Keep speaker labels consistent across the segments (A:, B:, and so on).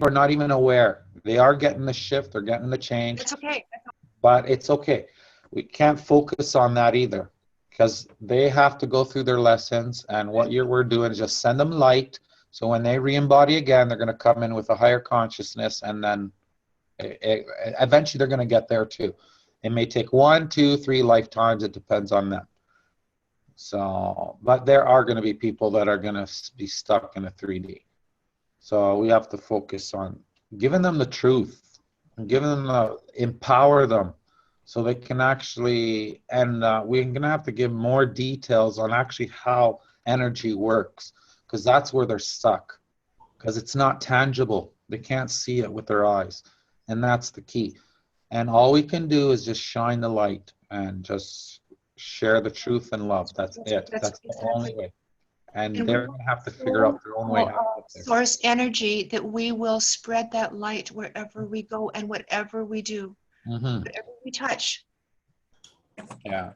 A: are not even aware. They are getting the shift, they're getting the change.
B: It's okay.
A: But it's okay. We can't focus on that either, because they have to go through their lessons, and what we're doing is just send them light, so when they re-embody again, they're going to come in with a higher consciousness, and then eventually they're going to get there too. It may take 1, 2, 3 lifetimes. It depends on them. So, but there are going to be people that are going to be stuck in a 3D. So we have to focus on giving them the truth, and giving them empower them, so they can actually, and we're going to have to give more details on actually how energy works, because that's where they're stuck, because it's not tangible. They can't see it with their eyes, and that's the key. And all we can do is just shine the light and just share the truth and love. That's it. That's the only way. And they're going to have to figure out their own way how to get there.
B: Source energy, that we will spread that light wherever we go and whatever we do, whatever we touch.
A: Yeah.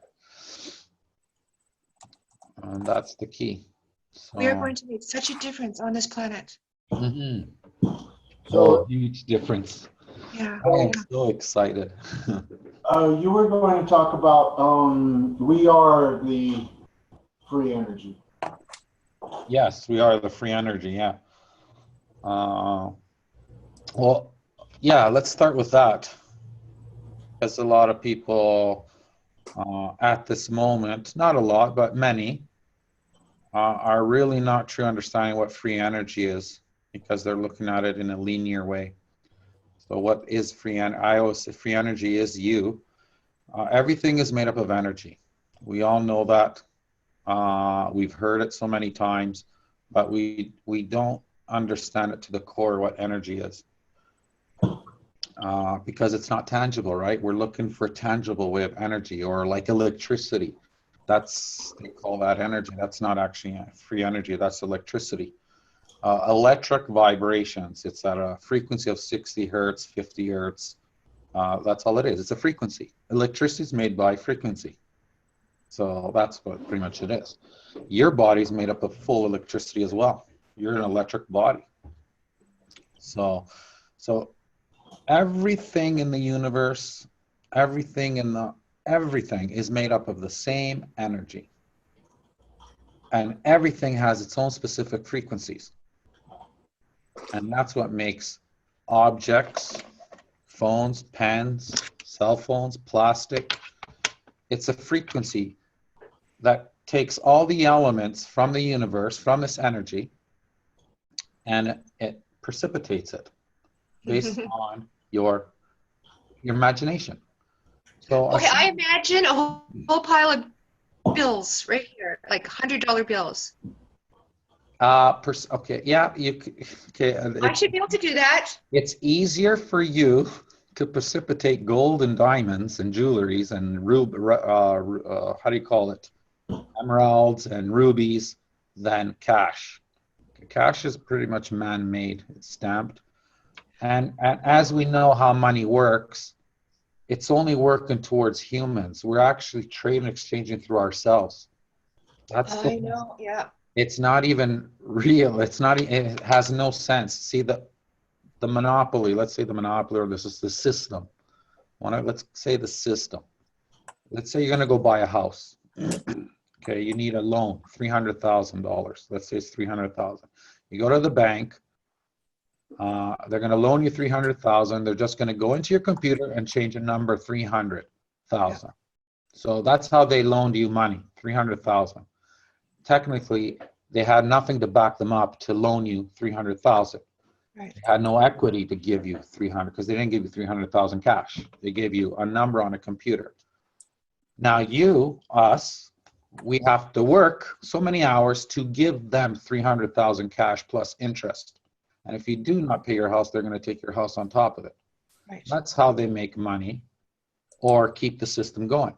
A: And that's the key. So,
B: we are going to make such a difference on this planet.
A: So huge difference.
B: Yeah.
A: I'm so excited.
C: You were going to talk about we are the free energy.
A: Yes, we are the free energy. Yeah. Well, yeah. Let's start with that. Because a lot of people at this moment, not a lot, but many, are really not true understanding what free energy is, because they're looking at it in a linear way. So what is free energy? I always say free energy is you. Everything is made up of energy. We all know that. We've heard it so many times, but we don't understand it to the core what energy is. Because it's not tangible, right? We're looking for a tangible way of energy, or like electricity. They call that energy. That's not actually free energy. That's electricity. Electric vibrations. It's at a frequency of 60 hertz, 50 hertz. That's all it is. It's a frequency. Electricity is made by frequency. So that's what pretty much it is. Your body's made up of full electricity as well. You're an electric body. So everything in the universe, everything is made up of the same energy. And everything has its own specific frequencies. And that's what makes objects, phones, pens, cell phones, plastic. It's a frequency that takes all the elements from the universe, from this energy, and it precipitates it based on your imagination. So
B: okay, I imagine a whole pile of bills right here, like $100 bills.
A: Okay, yeah, okay.
B: I should be able to do that.
A: It's easier for you to precipitate gold and diamonds and jewelries and how do you call it? Emeralds and rubies than cash. Cash is pretty much man-made. It's stamped. And as we know how money works, it's only working towards humans. We're actually trading, exchanging through ourselves.
B: I know, yeah.
A: It's not even real. It has no sense. See, the monopoly, let's say the monopoly, or this is the system. Let's say the system. Let's say you're going to go buy a house. Okay, you need a loan, $300,000. Let's say it's $300,000. You go to the bank. They're going to loan you $300,000. They're just going to go into your computer and change a number, 300,000. So that's how they loaned you money, 300,000. Technically, they had nothing to back them up to loan you 300,000.
B: Right.
A: They had no equity to give you 300, because they didn't give you 300,000 cash. They gave you a number on a computer. Now us, we have to work so many hours to give them 300,000 cash plus interest. And if you do not pay your house, they're going to take your house on top of it.
B: Right.
A: That's how they make money or keep the system going.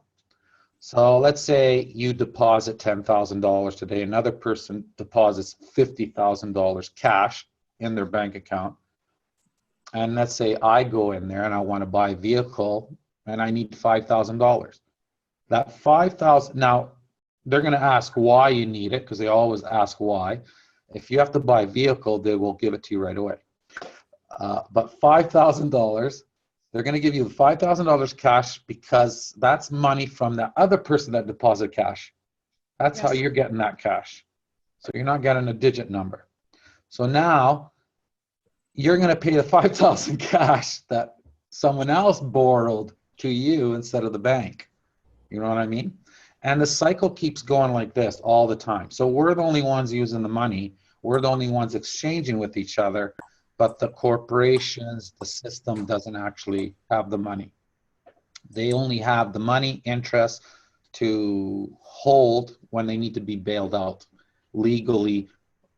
A: So let's say you deposit $10,000 today. Another person deposits $50,000 cash in their bank account. And let's say I go in there and I want to buy a vehicle and I need $5,000. That $5,000, now they're going to ask why you need it, because they always ask why. If you have to buy a vehicle, they will give it to you right away. But $5,000, they're going to give you $5,000 cash because that's money from the other person that deposited cash. That's how
B: Yes.
A: you're getting that cash. So you're not getting a digit number. So now you're going to pay the 5,000 cash that someone else borrowed to you instead of the bank. You know what I mean? And the cycle keeps going like this all the time. So we're the only ones using the money. We're the only ones exchanging with each other, but the corporations, the system doesn't actually have the money. They only have the money, interest to hold when they need to be bailed out legally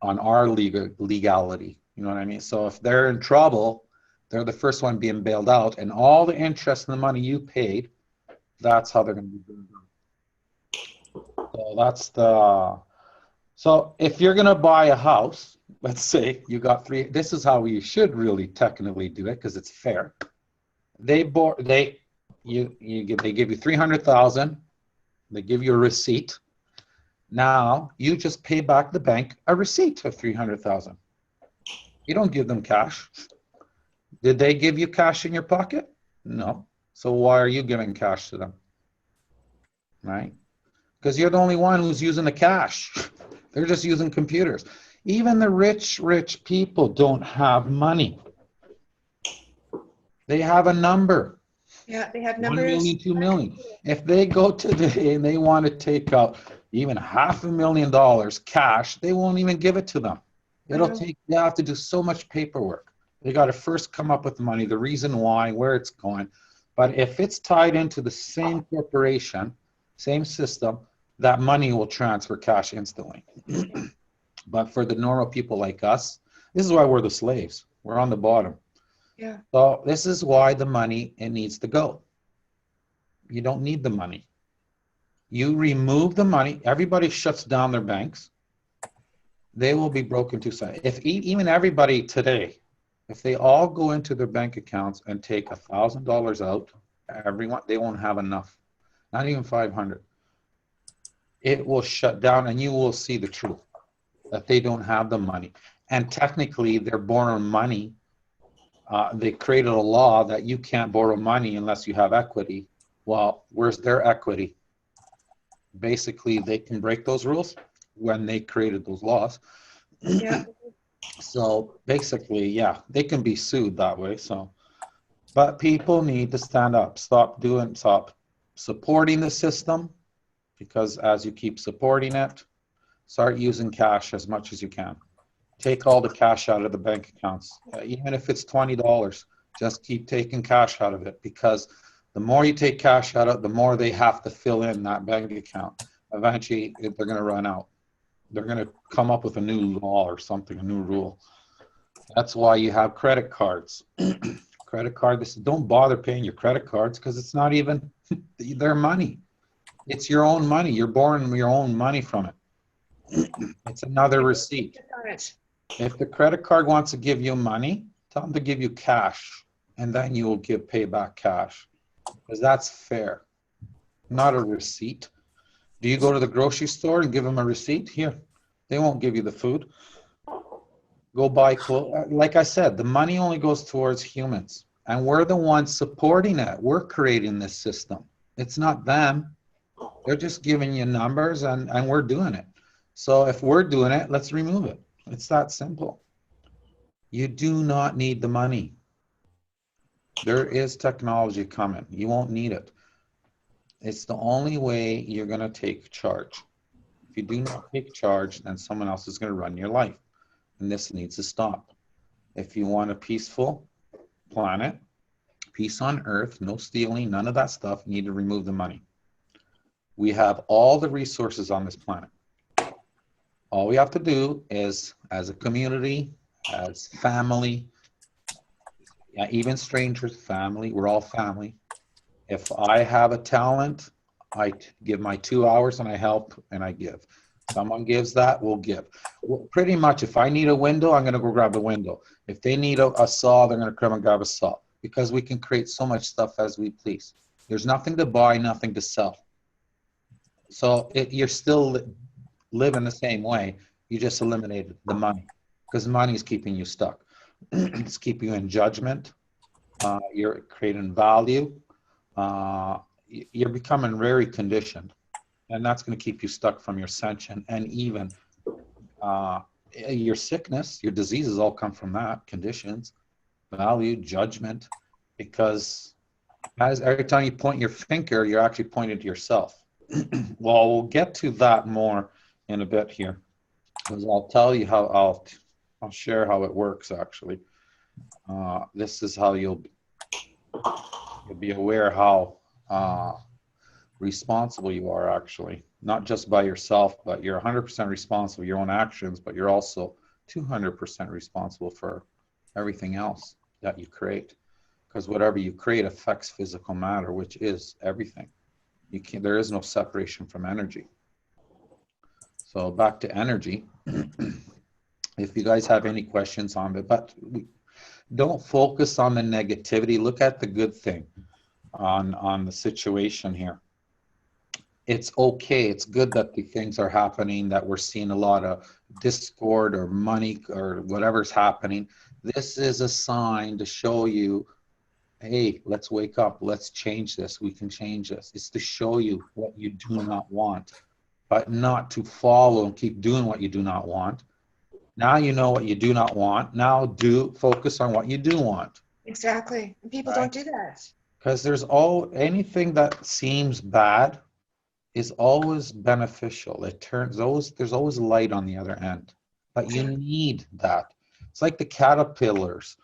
A: on our legality. You know what I mean? So if they're in trouble, they're the first one being bailed out, and all the interest and the money you paid, that's how they're going to be bailed out. So that's the. So if you're going to buy a house, let's say you got three. This is how you should really technically do it because it's fair. They give you 300,000. They give you a receipt. Now you just pay back the bank a receipt of 300,000. You don't give them cash. Did they give you cash in your pocket? No. So why are you giving cash to them? Right? Because you're the only one who's using the cash. They're just using computers. Even the rich people don't have money. They have a number.
B: Yeah, they have
A: 1
B: numbers.
A: million, 2 million. If they go today and they want to take out even $500,000 cash, they won't even give it to them. They have to do so much paperwork. They got to first come up with the money, the reason why, where it's going. But if it's tied into the same corporation, same system, that money will transfer cash instantly. But for the normal people like us, this is why we're the slaves. We're on the bottom.
B: Yeah.
A: So this is why the money, it needs to go. You don't need the money. You remove the money, everybody shuts down their banks. They will be broken to size. If even everybody today, if they all go into their bank accounts and take $1,000 out, everyone, they won't have enough. Not even 500. It will shut down and you will see the truth that they don't have the money. And technically they're borrowing money. They created a law that you can't borrow money unless you have equity. Well, where's their equity? Basically, they can break those rules when they created those laws.
B: Yeah.
A: So basically, yeah, they can be sued that way. So, but people need to stand up, stop supporting the system, because as you keep supporting it, start using cash as much as you can. Take all the cash out of the bank accounts, even if it's $20, just keep taking cash out of it, because the more you take cash out of it, the more they have to fill in that bank account. Eventually, they're going to run out. They're going to come up with a new law or something, a new rule. That's why you have credit cards. Credit card, don't bother paying your credit cards because it's not even their money. It's your own money. You're borrowing your own money from it. It's another receipt. If the credit card wants to give you money, tell them to give you cash, and then you will pay back cash, because that's fair, not a receipt. Do you go to the grocery store and give them a receipt? Here, they won't give you the food. Go buy clothes. Like I said, the money only goes towards humans, and we're the ones supporting it. We're creating this system. It's not them. They're just giving you numbers, and we're doing it. So if we're doing it, let's remove it. It's that simple. You do not need the money. There is technology coming. You won't need it. It's the only way you're going to take charge. If you do not take charge, then someone else is going to run your life. And this needs to stop. If you want a peaceful planet, peace on earth, no stealing, none of that stuff, you need to remove the money. We have all the resources on this planet. All we have to do is, as a community, as family, yeah, even strangers, family, we're all family. If I have a talent, I give my 2 hours and I help and I give. Someone gives that, we'll give. Well, pretty much, if I need a window, I'm going to go grab the window. If they need a saw, they're going to come and grab a saw, because we can create so much stuff as we please. There's nothing to buy, nothing to sell. So you're still living the same way. You just eliminated the money, because money is keeping you stuck. It's keeping you in judgment. You're creating value. You're becoming very conditioned, and that's going to keep you stuck from your ascension. And even your sickness, your diseases all come from that: conditions, value, judgment. Because as every time you point your finger, you're actually pointing to yourself. Well, we'll get to that more in a bit here, because I'll tell you how I'll share how it works actually. This is how you'll be aware how responsible you are actually, not just by yourself, but you're 100% responsible for your own actions, but you're also 200% responsible for everything else that you create. Because whatever you create affects physical matter, which is everything. There is no separation from energy. So back to energy. If you guys have any questions on it, but don't focus on the negativity. Look at the good thing on the situation here. It's okay. It's good that the things are happening, that we're seeing a lot of discord or money or whatever's happening. This is a sign to show you, hey, let's wake up. Let's change this. We can change this. It's to show you what you do not want, but not to follow and keep doing what you do not want. Now you know what you do not want. Now focus on what you do want.
B: Exactly. People don't do that.
A: Because there's anything that seems bad is always beneficial. There's always light on the other end. But you need that. It's like the caterpillars.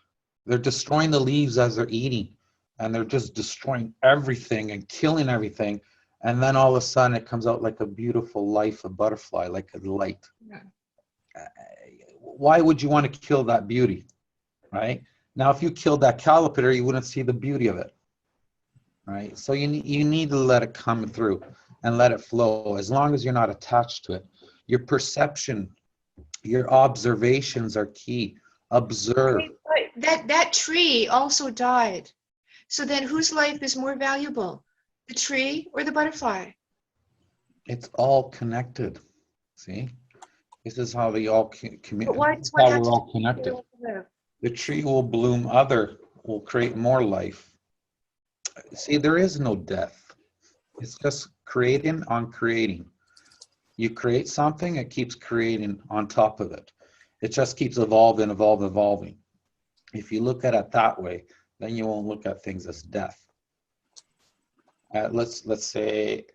A: They're destroying the leaves as they're eating, and they're just destroying everything and killing everything. And then all of a sudden it comes out like a beautiful life, a butterfly, like a light.
B: Yeah.
A: Why would you want to kill that beauty, right? Now, if you killed that caterpillar, you wouldn't see the beauty of it, right? So you need to let it come through and let it flow, as long as you're not attached to it. Your perception, your observations are key. Observe.
B: That tree also died. So then whose life is more valuable? The tree or the butterfly?
A: It's all connected. See? This is how they all communicate.
B: What
A: How we're all connected. The tree will bloom will create more life. See, there is no death. It's just creating on creating. You create something, it keeps creating on top of it. It just keeps evolving. If you look at it that way, then you won't look at things as death. Let's say,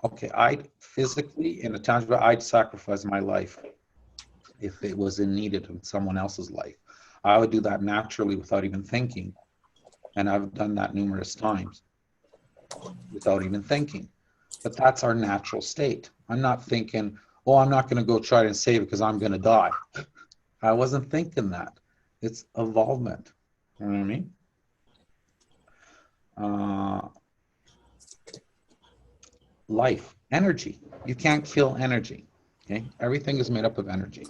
A: okay, I'd physically, in a tangible, I'd sacrifice my life if it was needed in someone else's life. I would do that naturally without even thinking. And I've done that numerous times without even thinking. But that's our natural state. I'm not thinking, oh, I'm not going to go try to save it because I'm going to die. I wasn't thinking that. It's evolvement. You know what I mean? Life, energy. You can't kill energy. Okay? Everything is made up of energy.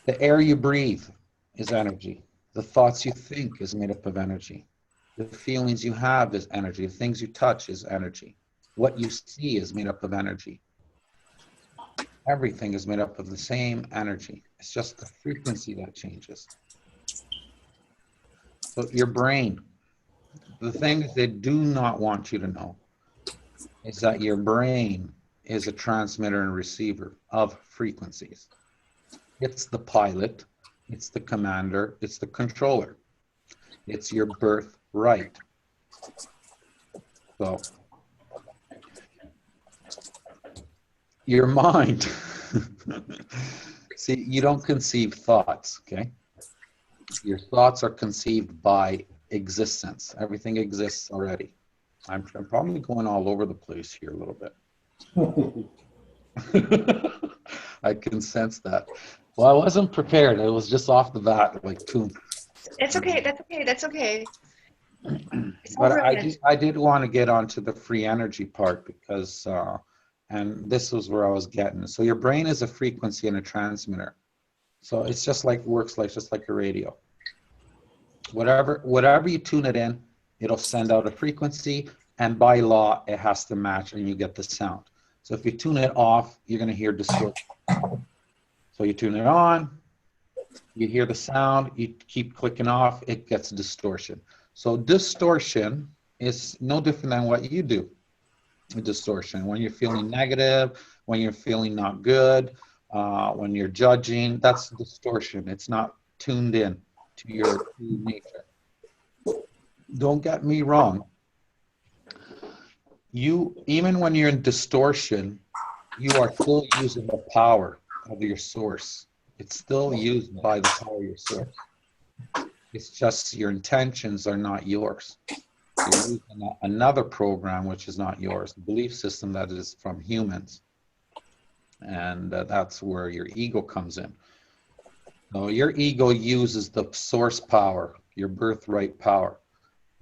A: The air you breathe is energy. The thoughts you think is made up of energy. The feelings you have is energy. The things you touch is energy. What you see is made up of energy. Everything is made up of the same energy. It's just the frequency that changes. So your brain, the things they do not want you to know is that your brain is a transmitter and receiver of frequencies. It's the pilot, it's the commander, it's the controller. It's your birthright. So your mind, see, you don't conceive thoughts, okay? Your thoughts are conceived by existence. Everything exists already. I'm probably going all over the place here a little bit. I can sense that. Well, I wasn't prepared. It was just off the bat, like boom.
B: It's okay. That's okay. That's okay.
A: But I did want to get onto the free energy part because, and this was where I was getting. So your brain is a frequency and a transmitter. So it's just like just like a radio. Whatever you tune it in, it'll send out a frequency, and by law, it has to match, and you get the sound. So if you tune it off, you're going to hear distortion. So So you turn it on, you hear the sound, you keep clicking off, it gets distortion. So distortion is no different than what you do. Distortion, when you're feeling negative, when you're feeling not good, when you're judging, that's distortion. It's not tuned in to your true nature. Don't get me wrong. Even when you're in distortion, you are still using the power of your source. It's still used by the power of your source. It's just your intentions are not yours. You're using another program which is not yours, the belief system that is from humans. And that's where your ego comes in. So your ego uses the source power, your birthright power,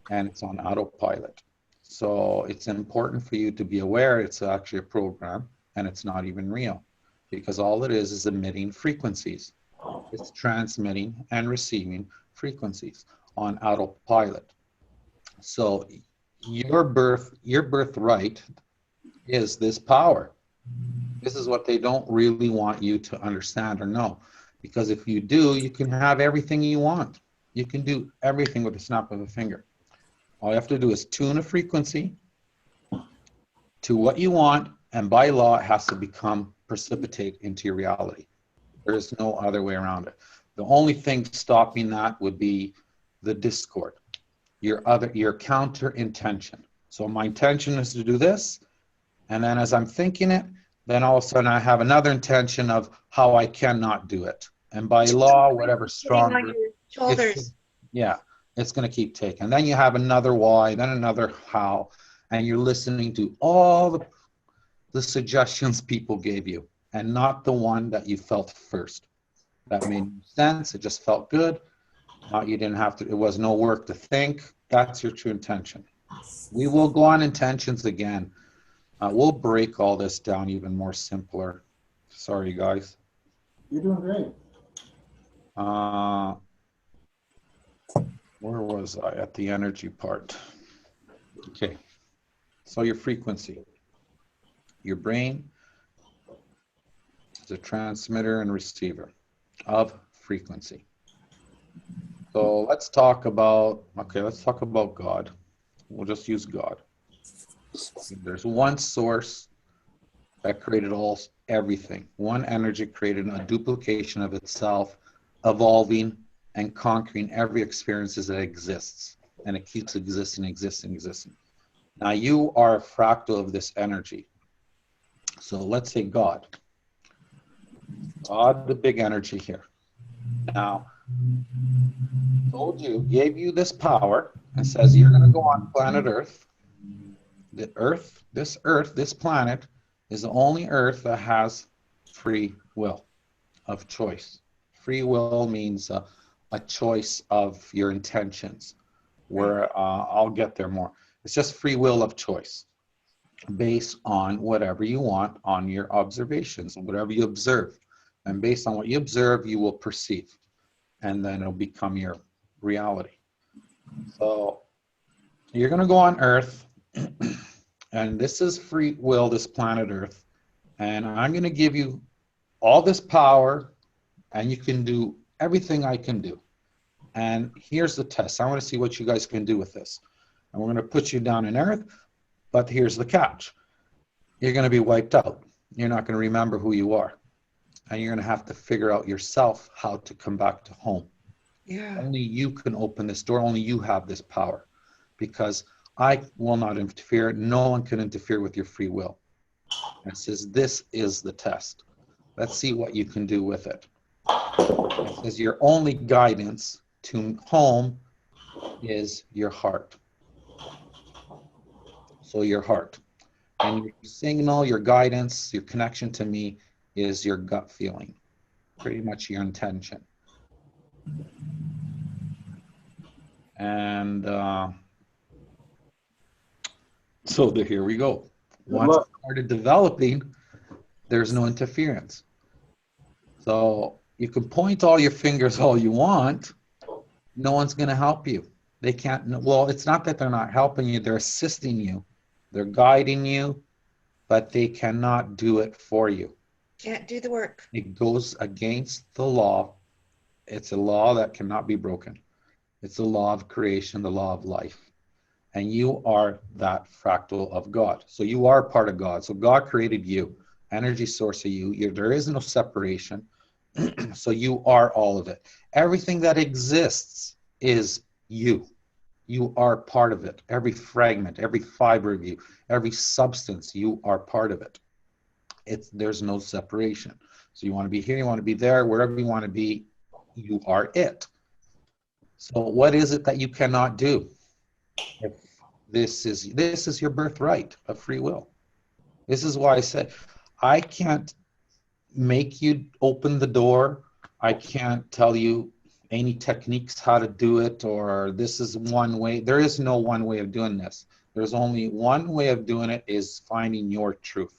A: and it's on autopilot. So it's important for you to be aware it's actually a program and it's not even real, because all it is emitting frequencies. It's transmitting and receiving frequencies on autopilot. So your birthright is this power. This is what they don't really want you to understand or know. Because if you do, you can have everything you want. You can do everything with the snap of a finger. All you have to do is tune a frequency to what you want, and by law, it has to precipitate into your reality. There is no other way around it. The only thing stopping that would be the discord, your counter intention. So my intention is to do this, and then as I'm thinking it, then all of a sudden I have another intention of how I cannot do it. And by law, whatever's stronger,
B: on your shoulders.
A: it's going to keep taking. Then you have another why, then another how, and you're listening to all the suggestions people gave you, and not the one that you felt first. That made sense. It just felt good. You didn't have to. It was no work to think. That's your true intention. We will go on intentions again. We'll break all this down even more simpler. Sorry, guys.
C: You're doing great.
A: Where was I at the energy part? Okay. So your frequency. Your brain is a transmitter and receiver of frequency. So let's talk about God. We'll just use God. There's one source that created everything. One energy created a duplication of itself, evolving and conquering every experience that exists. And it keeps existing. Now you are a fractal of this energy. So let's say God. God, the big energy here. Now, gave you this power and says you're going to go on planet Earth. This planet is the only Earth that has free will of choice. Free will means a choice of your intentions, where I'll get there more. It's just free will of choice based on whatever you want, on your observations and whatever you observe. And based on what you observe, you will perceive. And then it'll become your reality. So you're going to go on Earth, and this is free will, this planet Earth. And I'm going to give you all this power, and you can do everything I can do. And here's the test. I want to see what you guys can do with this. And we're going to put you down on Earth, but here's the catch. You're going to be wiped out. You're not going to remember who you are. And you're going to have to figure out yourself how to come back to home.
B: Yeah.
A: Only you can open this door. Only you have this power, because I will not interfere. No one can interfere with your free will. And it says, this is the test. Let's see what you can do with it. It says your only guidance to home is your heart. So your heart. And your signal, your guidance, your connection to me is your gut feeling. Pretty much your intention. And so here we go. Once it started developing, there's no interference. So you can point all your fingers all you want. No one's going to help you. They can't. Well, it's not that they're not helping you. They're assisting you. They're guiding you, but they cannot do it for you.
B: Can't do the work.
A: It goes against the law. It's a law that cannot be broken. It's the law of creation, the law of life. And you are that fractal of God. So you are part of God. So God created you, energy source of you. There is no separation. So you are all of it. Everything that exists is you. You are part of it. Every fragment, every fiber of you, every substance, you are part of it. There's no separation. So you want to be here, you want to be there, wherever you want to be, you are it. So what is it that you cannot do? If this is your birthright of free will. This is why I said I can't make you open the door. I can't tell you any techniques how to do it, or this is one way. There is no one way of doing this. There's only one way of doing it, is finding your truth.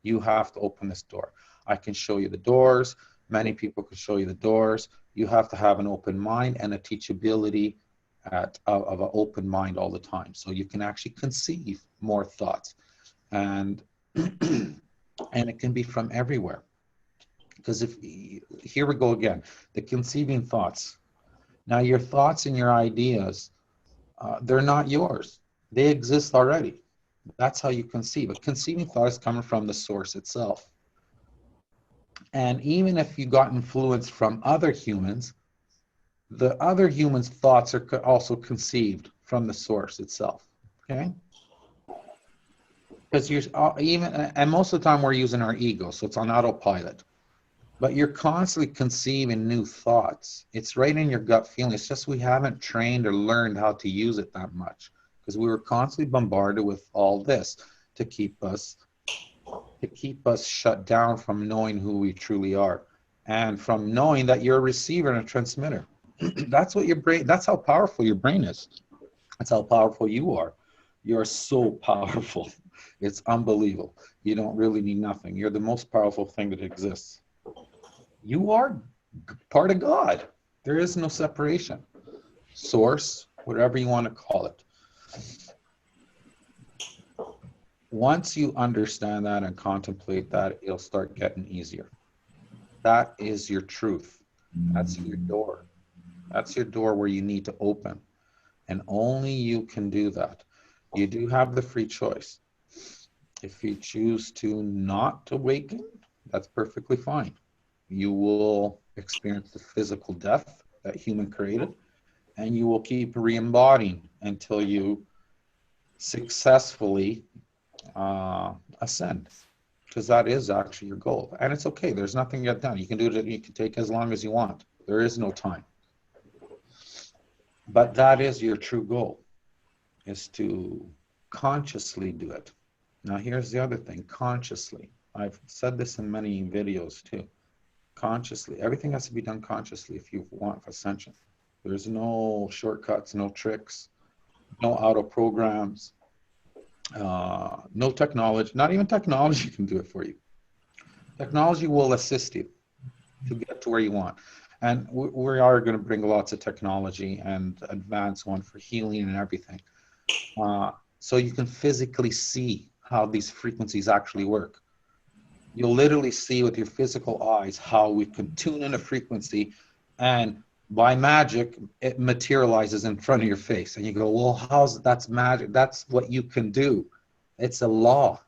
A: You have to open this door. I can show you the doors. Many people can show you the doors. You have to have an open mind and a teachability of an open mind all the time. So you can actually conceive more thoughts. And and it can be from everywhere. Because here we go again, the conceiving thoughts. Now your thoughts and your ideas, they're not yours. They exist already. That's how you conceive. A conceiving thought is coming from the source itself. And even if you got influence from other humans, the other humans' thoughts are also conceived from the source itself. Okay? Because and most of the time we're using our ego, so it's on autopilot. But you're constantly conceiving new thoughts. It's right in your gut feeling. It's just we haven't trained or learned how to use it that much, because we were constantly bombarded with all this to keep us shut down from knowing who we truly are, and from knowing that you're a receiver and a transmitter. That's what your brain, that's how powerful your brain is. That's how powerful you are. You're so powerful. It's unbelievable. You don't really need nothing. You're the most powerful thing that exists. You are part of God. There is no separation. Source, whatever you want to call it. Once you understand that and contemplate that, it'll start getting easier. That is your truth. That's your door. That's your door where you need to open. And only you can do that. You do have the free choice. If you choose to not awaken, that's perfectly fine. You will experience the physical death that human created, and you will keep re-embodying until you successfully ascend, because that is actually your goal. And it's okay. There's nothing yet done. You can do it. You can take as long as you want. There is no time. But that is your true goal, is to consciously do it. Now, here's the other thing, consciously. I've said this in many videos too. Consciously. Everything has to be done consciously if you want ascension. There's no shortcuts, no tricks, no auto programs, no technology. Not even technology can do it for you. Technology will assist you to get to where you want. And we are going to bring lots of technology and advance one for healing and everything. So you can physically see how these frequencies actually work. You'll literally see with your physical eyes how we can tune in a frequency, and by magic, it materializes in front of your face. And you go, well, that's magic? That's what you can do. It's a law.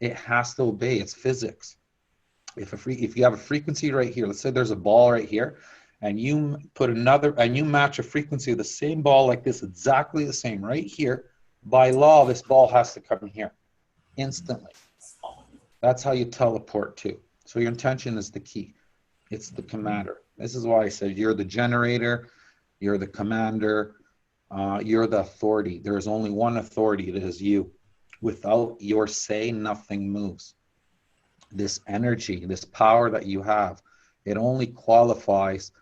A: It has to obey. It's physics. If you have a frequency right here, let's say there's a ball right here, and you match a frequency of the same ball like this, exactly the same right here, by law, this ball has to come here instantly. That's how you teleport to. So your intention is the key. It's the commander. This is why I said you're the generator, you're the commander, you're the authority. There is only one authority, it is you. Without your say, nothing moves. This energy, this power that you have, it only qualifies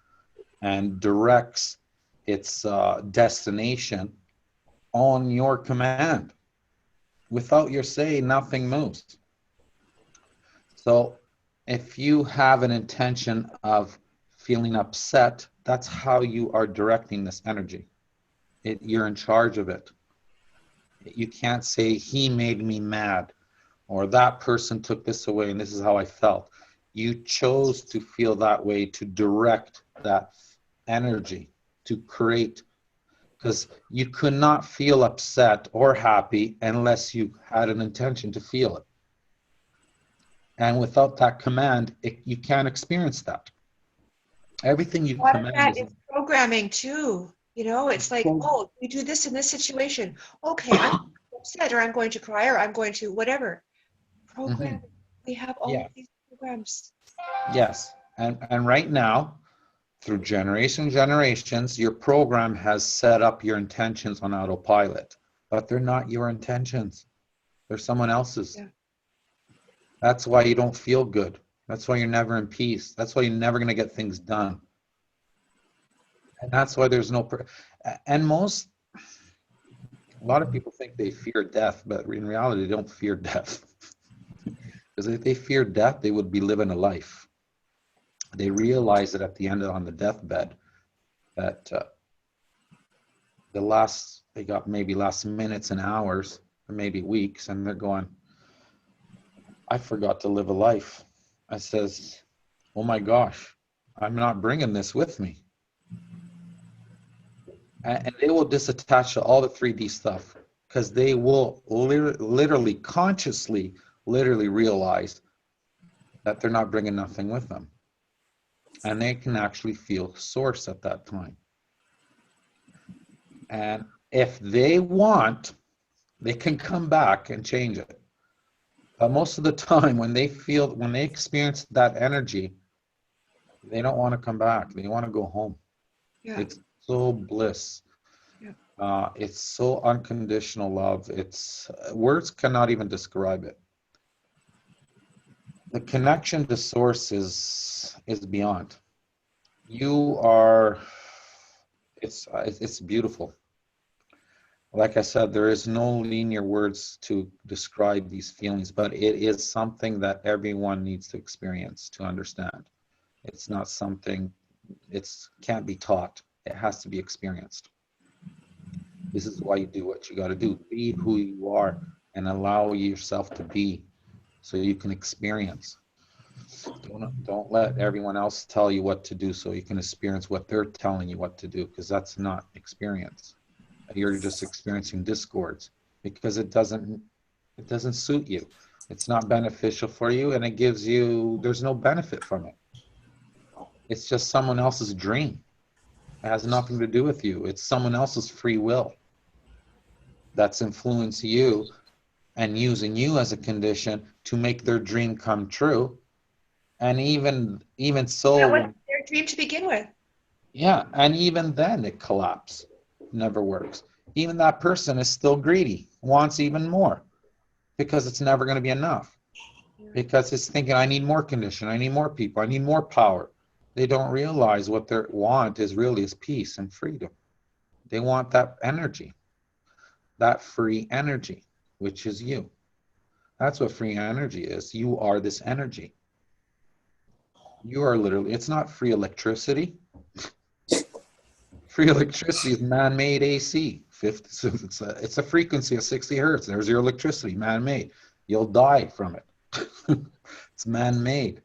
A: and directs its destination on your command. Without your say, nothing moves. So if you have an intention of feeling upset, that's how you are directing this energy. You're in charge of it. You can't say, he made me mad, or that person took this away and this is how I felt. You chose to feel that way, to direct that energy, to create, because you could not feel upset or happy unless you had an intention to feel it. And without that command, you can't experience that. Everything you
B: A lot of
A: command
B: that
A: is
B: is programming too. You know, it's like, oh, you do this in this situation. Okay, I'm upset, or I'm going to cry, or I'm going to whatever. Programming. We have all
A: Yeah.
B: of these programs.
A: Yes. And right now, through generations, your program has set up your intentions on autopilot, but they're not your intentions. They're someone else's.
B: Yeah.
A: That's why you don't feel good. That's why you're never in peace. That's why you're never going to get things done. And that's why there's no, and a lot of people think they fear death, but in reality, they don't fear death. Because if they fear death, they would be living a life. They realize that at the end on the deathbed, that they got maybe last minutes and hours, or maybe weeks, and they're going, I forgot to live a life. I says, oh my gosh, I'm not bringing this with me. And they will disattach to all the 3D stuff because they will literally, consciously, literally realize that they're not bringing nothing with them. And they can actually feel source at that time. And if they want, they can come back and change it. But most of the time when they experience that energy, they don't want to come back. They want to go home.
B: Yeah.
A: It's so bliss.
B: Yeah.
A: It's so unconditional love. It's words cannot even describe it. The connection to source is beyond. You are. It's beautiful. Like I said, there is no linear words to describe these feelings, but it is something that everyone needs to experience to understand. It's not something. Can't be taught. It has to be experienced. This is why you do what you got to do. Be who you are and allow yourself to be so you can experience. Don't let everyone else tell you what to do so you can experience what they're telling you what to do, because that's not experience. You're just experiencing discords because it doesn't suit you. It's not beneficial for you, and there's no benefit from it. It's just someone else's dream. It has nothing to do with you. It's someone else's free will that's influencing you and using you as a condition to make their dream come true. And even so,
B: That was their dream to begin with.
A: yeah, and even then it collapses, never works. Even that person is still greedy, wants even more, because it's never going to be enough. Because it's thinking, I need more condition, I need more people, I need more power. They don't realize what they want is peace and freedom. They want that energy, that free energy, which is you. That's what free energy is. You are this energy. You are literally, it's not free electricity. Free electricity is man-made AC. It's a frequency of 60 hertz. There's your electricity, man-made. You'll die from it. It's man-made.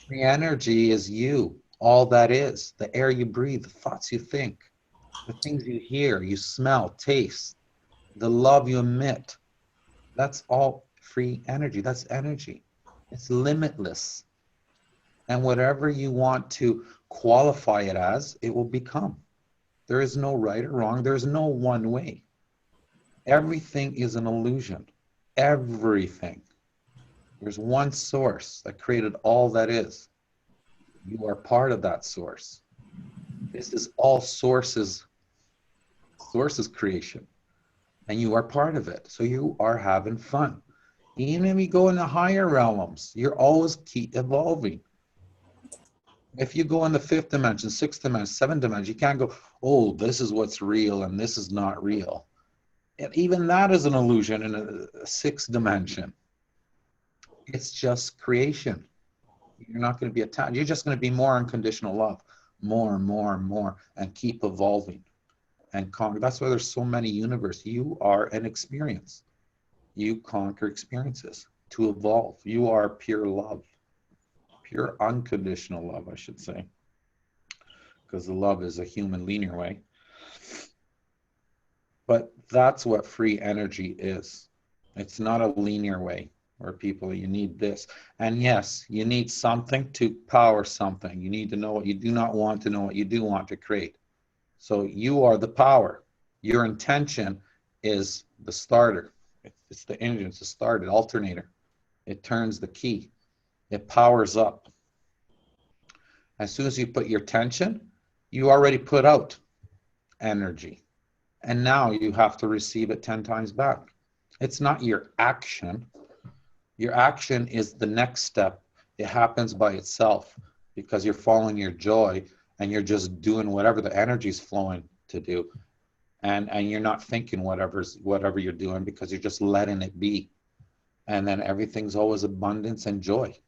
A: Free energy is you. All that is. The air you breathe, the thoughts you think, the things you hear, you smell, taste, the love you emit. That's all free energy. That's energy. It's limitless. And whatever you want to qualify it as, it will become. There is no right or wrong. There's no one way. Everything is an illusion. Everything. There's one source that created all that is. You are part of that source. This is all sources creation. And you are part of it. So you are having fun. Even if you go in the higher realms, you're always keep evolving. If you go in the 5th dimension, 6th dimension, 7th dimension, you can't go, oh, this is what's real and this is not real. And even that is an illusion in a 6th dimension. It's just creation. You're not going to be attached. You're just going to be more unconditional love, more and more and more, and keep evolving and conquer. That's why there's so many universes. You are an experience. You conquer experiences to evolve. You are pure love, pure unconditional love, I should say, because the love is a human linear way. But that's what free energy is. It's not a linear way where people, you need this. And yes, you need something to power something. You need to know what you do not want to know what you do want to create. So you are the power. Your intention is the starter. It's the engine, it's the starter, alternator. It turns the key. It powers up. As soon as you put your tension, you already put out energy. And now you have to receive it 10 times back. It's not your action. Your action is the next step. It happens by itself because you're following your joy and you're just doing whatever the energy is flowing to do. And you're not thinking whatever you're doing because you're just letting it be. And then everything's always abundance and joy.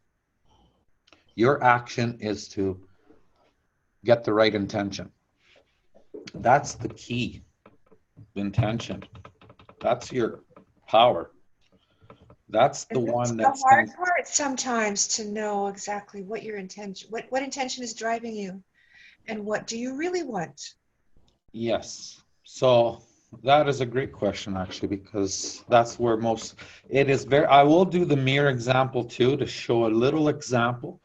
A: Your action is to get the right intention. That's the key. Intention. That's your power. That's the one
B: that's
A: that
B: the hard
A: stands.
B: part sometimes, to know exactly what your intention, what intention is driving you, and what do you really want.
A: Yes. So that is a great question, actually, because that's where most, it is very, I will do the mirror example too to show a little example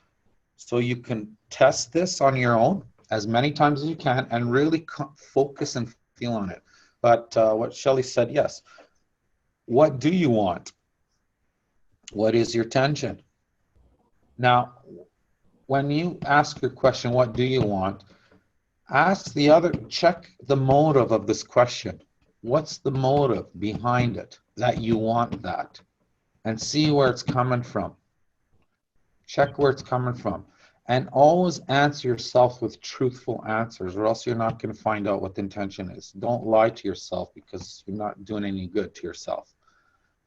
A: so you can test this on your own as many times as you can and really focus and feel on it. But what Shelley said, yes. What do you want? What is your tension? Now, when you ask your question, what do you want? Ask the other, check the motive of this question. What's the motive behind it that you want that? And see where it's coming from. Check where it's coming from. And always answer yourself with truthful answers, or else you're not going to find out what the intention is. Don't lie to yourself because you're not doing any good to yourself.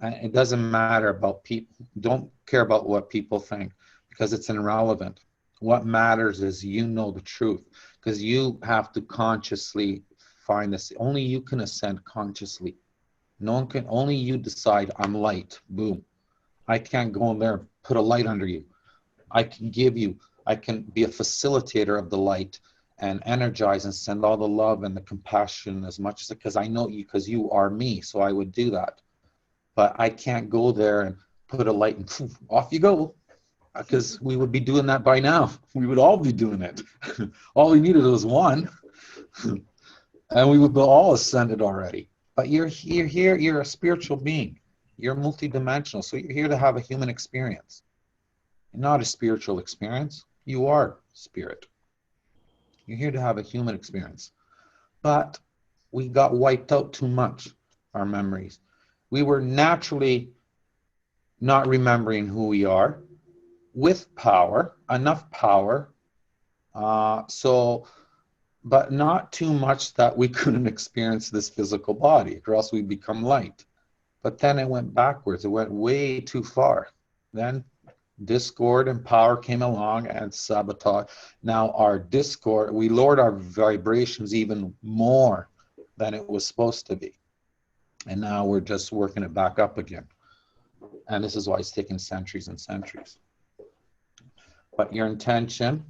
A: And it doesn't matter about people. Don't care about what people think because it's irrelevant. What matters is you know the truth, because you have to consciously find this. Only you can ascend consciously. No one can, only you decide I'm light, boom. I can't go in there and put a light under you. I can be a facilitator of the light and energize and send all the love and the compassion as much as, because I know you, because you are me, so I would do that. But I can't go there and put a light and poof, off you go. Because we would be doing that by now. We would all be doing it. All we needed was one. And we would be all ascended already. But you're here, you're a spiritual being. You're multidimensional. So you're here to have a human experience. Not a spiritual experience. You are spirit. You're here to have a human experience. But we got wiped out too much, our memories. We were naturally not remembering who we are. With power, enough power, but not too much that we couldn't experience this physical body, or else we'd become light. But then it went backwards. It went way too far. Then discord and power came along and sabotage. Now our discord, we lowered our vibrations even more than it was supposed to be. And now we're just working it back up again. And this is why it's taken centuries and centuries. But your intention,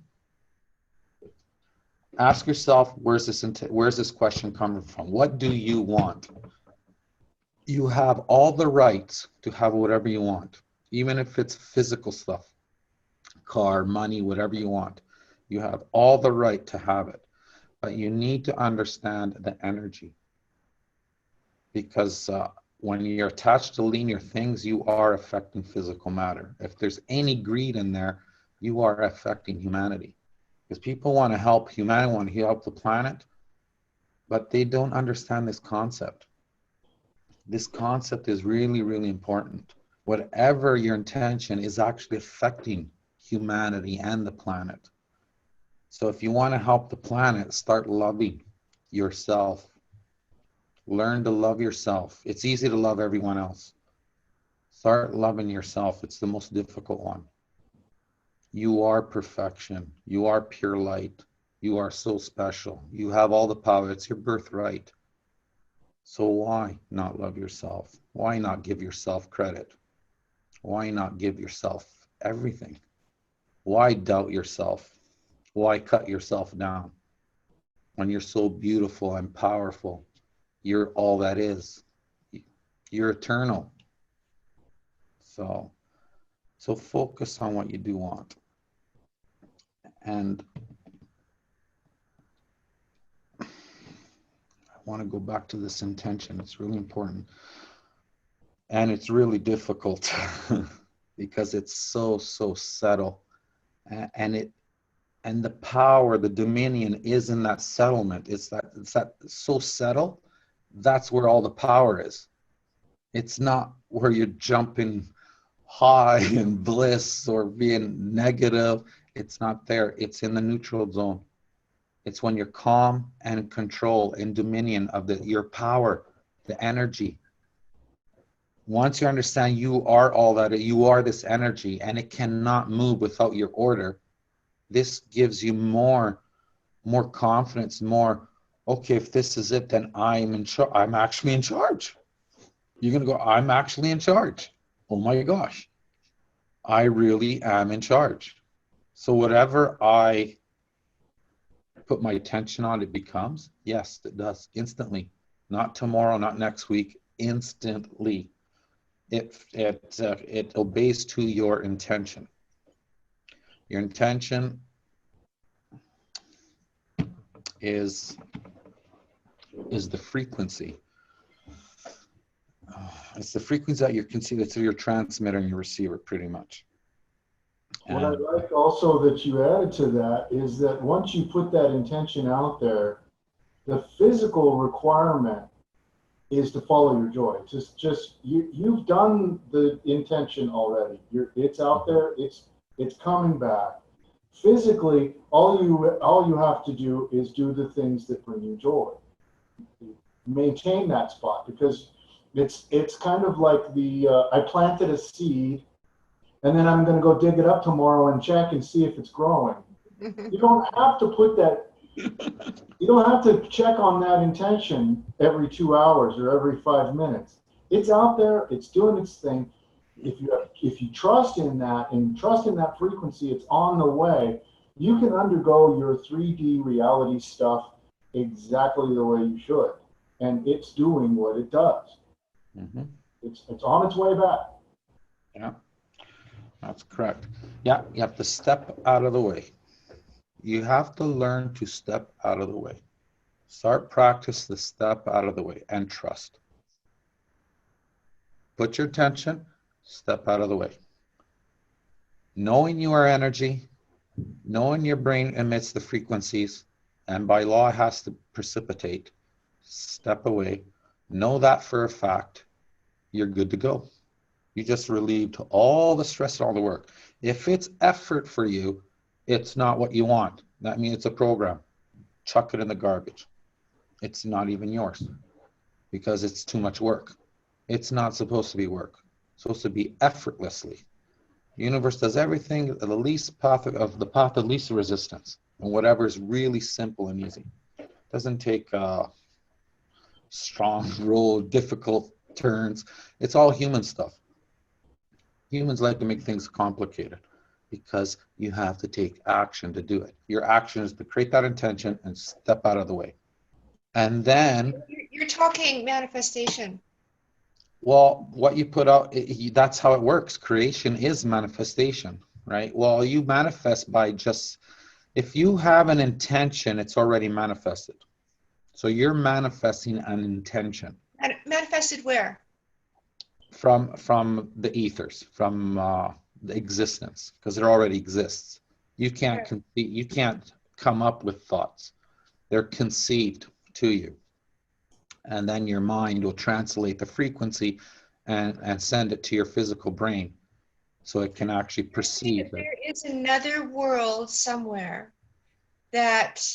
A: ask yourself, where's this question coming from? What do you want? You have all the rights to have whatever you want, even if it's physical stuff, car, money, whatever you want. You have all the right to have it, but you need to understand the energy. Because when you're attached to linear things, you are affecting physical matter. If there's any greed in there, you are affecting humanity. Because people want to help humanity, want to help the planet, but they don't understand this concept. This concept is really, really important. Whatever your intention is actually affecting humanity and the planet. So if you want to help the planet, start loving yourself. Learn to love yourself. It's easy to love everyone else. Start loving yourself. It's the most difficult one. You are perfection. You are pure light. You are so special. You have all the power. It's your birthright. So why not love yourself? Why not give yourself credit? Why not give yourself everything? Why doubt yourself? Why cut yourself down when you're so beautiful and powerful? You're all that is. You're eternal. So focus on what you do want. And I want to go back to this intention. It's really important. And it's really difficult because it's so subtle. And the power, the dominion is in that settlement. It's that so subtle. That's where all the power is. It's not where you're jumping high in bliss or being negative. It's not there. It's in the neutral zone. It's when you're calm and control and dominion of your power, the energy. Once you understand you are all that, you are this energy, and it cannot move without your order. This gives you more confidence, more, okay, if this is it, then I'm actually in charge. You're going to go, I'm actually in charge. Oh my gosh, I really am in charge. So whatever I put my attention on, it becomes, yes, it does, instantly. Not tomorrow, not next week, instantly. It obeys to your intention. Your intention is the frequency. It's the frequency that you're conceiving through your transmitter and your receiver, pretty much.
C: What I like also that you added to that is that once you put that intention out there, the physical requirement is to follow your joy. You've done the intention already. It's out there. It's coming back. Physically, all you have to do is do the things that bring you joy. Maintain that spot, because it's kind of like I planted a seed, and then I'm going to go dig it up tomorrow and check and see if it's growing. You don't have to put that. You don't have to check on that intention every 2 hours or every 5 minutes. It's out there. It's doing its thing. If you trust in that and trust in that frequency, it's on the way. You can undergo your 3D reality stuff exactly the way you should, and it's doing what it does.
A: Mm-hmm.
C: It's on its way back.
A: Yeah, that's correct. Yeah, you have to step out of the way. You have to learn to step out of the way. Start practice the step out of the way and trust. Put your attention, step out of the way. Knowing you are energy, knowing your brain emits the frequencies, and by law has to precipitate, step away. Know that for a fact, you're good to go. You just relieved all the stress and all the work. If it's effort for you, it's not what you want. That means it's a program. Chuck it in the garbage. It's not even yours because it's too much work. It's not supposed to be work. It's supposed to be effortlessly. The universe does everything at the least path of the path of least resistance, and whatever is really simple and easy. It doesn't take strong road, difficult turns. It's all human stuff. Humans like to make things complicated because you have to take action to do it. Your action is to create that intention and step out of the way. And then
B: You're talking manifestation.
A: Well, what you put out, that's how it works. Creation is manifestation, right? Well, you manifest by just, if you have an intention, it's already manifested. So you're manifesting an intention.
B: And manifested where?
A: From the ethers, from the existence, because it already exists. You can't you can't come up with thoughts. They're conceived to you. And then your mind will translate the frequency and send it to your physical brain so it can actually perceive it.
B: There is another world somewhere that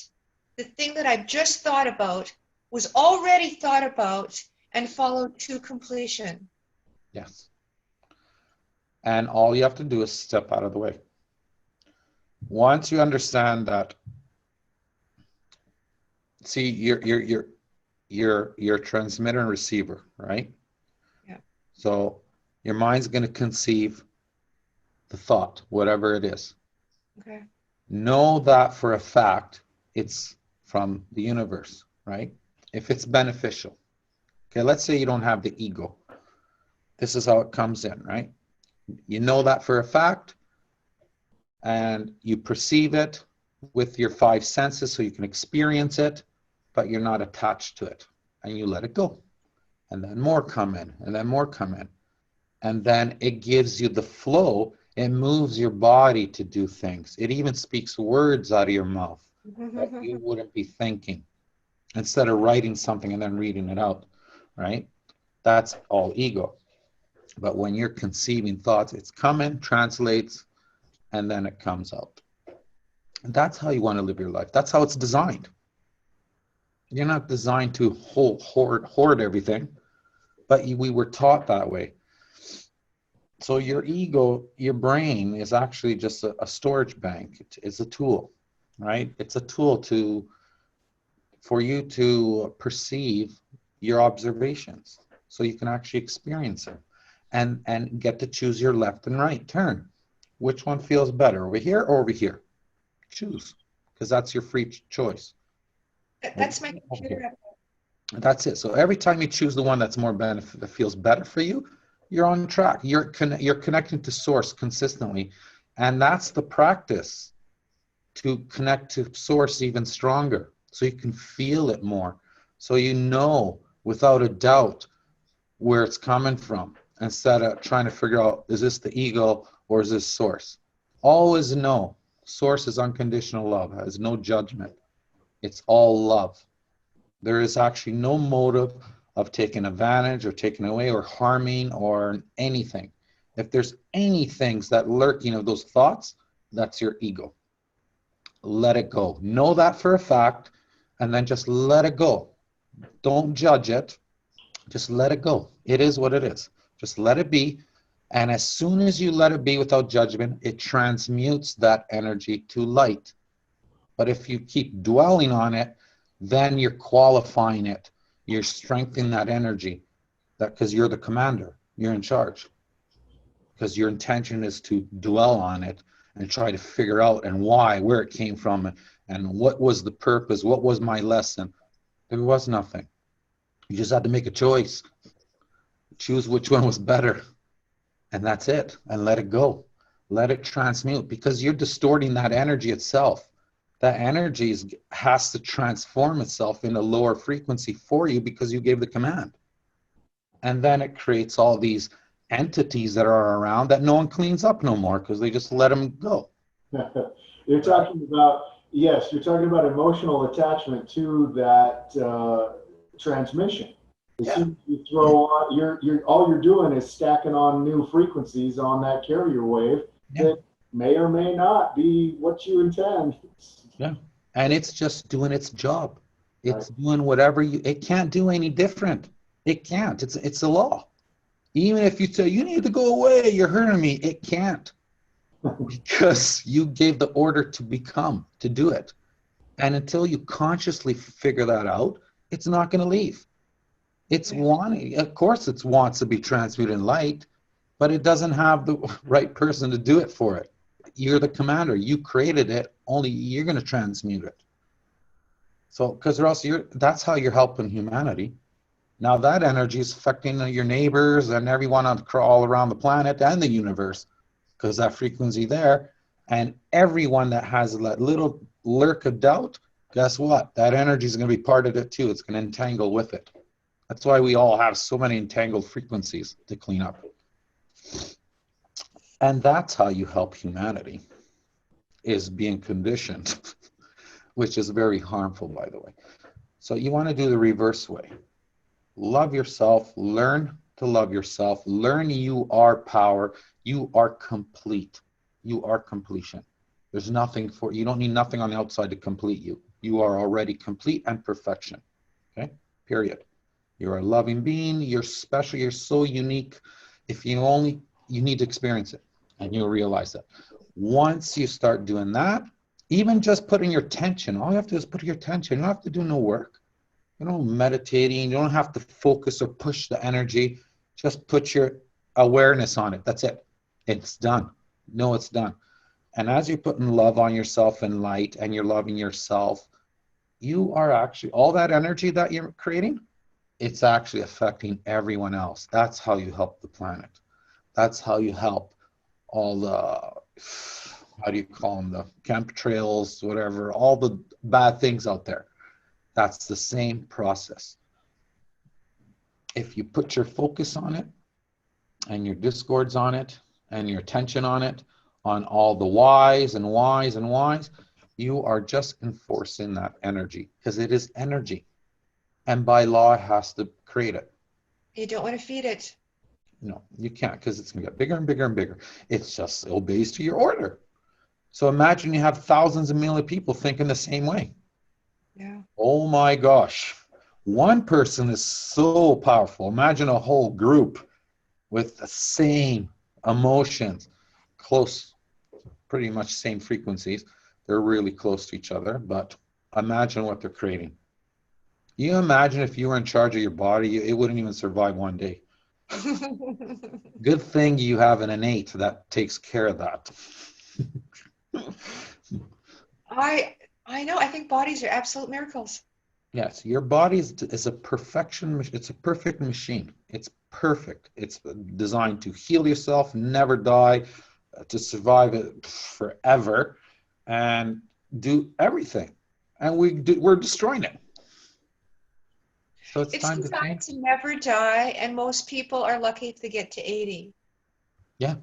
B: the thing that I've just thought about was already thought about and followed to completion.
A: Yes. And all you have to do is step out of the way. Once you understand that, see, your transmitter and receiver, right?
B: Yeah.
A: So your mind's going to conceive the thought, whatever it is.
B: Okay.
A: Know that for a fact it's from the universe, right? If it's beneficial. Okay, let's say you don't have the ego. This is how it comes in, right? You know that for a fact, and you perceive it with your five senses so you can experience it, but you're not attached to it, and you let it go. And then more come in, and then more come in. And then it gives you the flow. It moves your body to do things. It even speaks words out of your mouth that you wouldn't be thinking, instead of writing something and then reading it out, right? That's all ego. But when you're conceiving thoughts, it's coming, translates, and then it comes out. And that's how you want to live your life. That's how it's designed. You're not designed to hoard everything, but we were taught that way. So your ego, your brain is actually just a storage bank. It's a tool, right? It's a tool for you to perceive your observations, so you can actually experience it, and get to choose your left and right turn. Which one feels better, over here or over here? Choose, because that's your free choice.
B: That's my computer.
A: That's it. So every time you choose the one that's more benefit, that feels better for you, you're on track. You're connecting to source consistently, and that's the practice, to connect to source even stronger, so you can feel it more, so you know without a doubt where it's coming from, instead of trying to figure out, is this the ego or is this source? Always know source is unconditional love, has no judgment. It's all love. There is actually no motive of taking advantage or taking away or harming or anything. If there's any things that lurking of those thoughts, that's your ego. Let it go. Know that for a fact, and then just let it go. Don't judge it. Just let it go. It is what it is. Just let it be. And as soon as you let it be without judgment, it transmutes that energy to light. But if you keep dwelling on it, then you're qualifying it. You're strengthening that energy, that because you're the commander, you're in charge. Because your intention is to dwell on it and try to figure out and why, where it came from, and what was the purpose, what was my lesson. There was nothing. You just had to make a choice. Choose which one was better. And that's it. And let it go. Let it transmute, because you're distorting that energy itself. That energy has to transform itself in a lower frequency for you, because you gave the command. And then it creates all these entities that are around that no one cleans up no more, because they just let them go.
C: You're talking about, yes, you're talking about emotional attachment to that transmission. As soon as you throw on, you're all you're doing is stacking on new frequencies on that carrier wave that may or may not be what you intend.
A: Yeah, and it's just doing its job. It's doing whatever it can't do any different. It can't. It's a law. Even if you say you need to go away, you're hurting me, it can't, because you gave the order to do it. And until you consciously figure that out, it's not going to leave. It's wanting, of course, it wants to be transmuted in light, but it doesn't have the right person to do it for it. You're the commander. You created it. Only you're going to transmute it. So, because or else that's how you're helping humanity. Now that energy is affecting your neighbors and everyone all around the planet and the universe, because that frequency there, and everyone that has that little lurk of doubt, guess what? That energy is going to be part of it too. It's going to entangle with it. That's why we all have so many entangled frequencies to clean up. And that's how you help humanity, is being conditioned, which is very harmful, by the way. So you want to do the reverse way. Love yourself, learn to love yourself, learn you are power, you are complete, you are completion. There's nothing you don't need nothing on the outside to complete you. You are already complete and perfection, okay, period. You're a loving being, you're special, you're so unique. If you need to experience it, and you'll realize that. Once you start doing that, even just putting your attention, all you have to do is put your attention, you don't have to do no work. meditating. You don't have to focus or push the energy. Just put your awareness on it. That's it. It's done. No, it's done. And as you're putting love on yourself and light, and you're loving yourself, you are actually, all that energy that you're creating, it's actually affecting everyone else. That's how you help the planet. That's how you help all the, how do you call them, the chemtrails, whatever, all the bad things out there. That's the same process. If you put your focus on it, and your discords on it, and your attention on it, on all the whys and whys and whys, you are just enforcing that energy, because it is energy. And by law, it has to create it.
B: You don't want to feed it.
A: No, you can't, because it's going to get bigger and bigger and bigger. It's just obeys to your order. So imagine you have thousands of million people thinking the same way.
B: Yeah.
A: Oh my gosh. One person is so powerful. Imagine a whole group with the same emotions, close, pretty much same frequencies. They're really close to each other, but imagine what they're creating. You imagine if you were in charge of your body, it wouldn't even survive one day. Good thing you have an innate that takes care of that.
B: I know. I think bodies are absolute miracles.
A: Yes, your body is a perfection. It's a perfect machine. It's perfect. It's designed to heal yourself, never die, to survive it forever, and do everything. And we're destroying it. So it's time to
B: designed
A: change.
B: to never die, and most people are lucky if they get to 80.
A: Yeah.